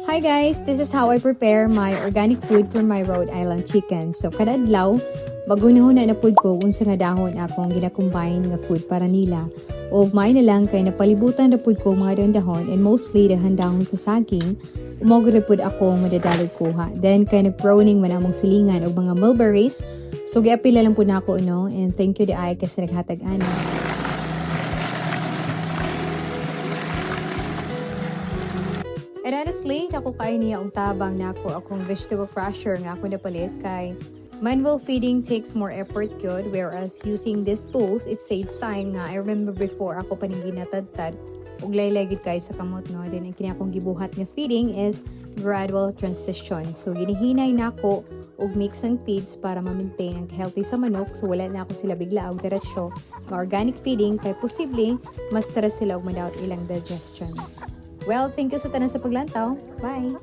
Hi guys, this is how I prepare my organic food for my Rhode Island chicken. So kada adlaw, bago na pud ko unsa nga dahon akong gina-combine nga food para nila. Og may na lang kay napalibutan ra pud ko mga dahon and mostly dahon sa saging. Umog pud ako madadalog kuha. Then kay nag-browning man among silingan og mga mulberries. So giapila lang pud nako no, and thank you di ay kasi naghatag ana. And honestly, ako kay niya ang tabang na ako akong vegetable crusher nga ako napalit kay manual feeding takes more effort good, whereas using these tools, it saves time nga. I remember before ako pa ning ginatadtad ug laylay-gid kay sa kamot no. Then ang kini akong gibuhat nga feeding is gradual transition. So ginihinay nako og mix ang feeds para ma-maintain ang healthy sa manok, so wala na ako sila bigla og diretsyo nga organic feeding kay posible mas tara sila og madawat ilang digestion. Well, thank you sa tanan sa paglantaw. Bye!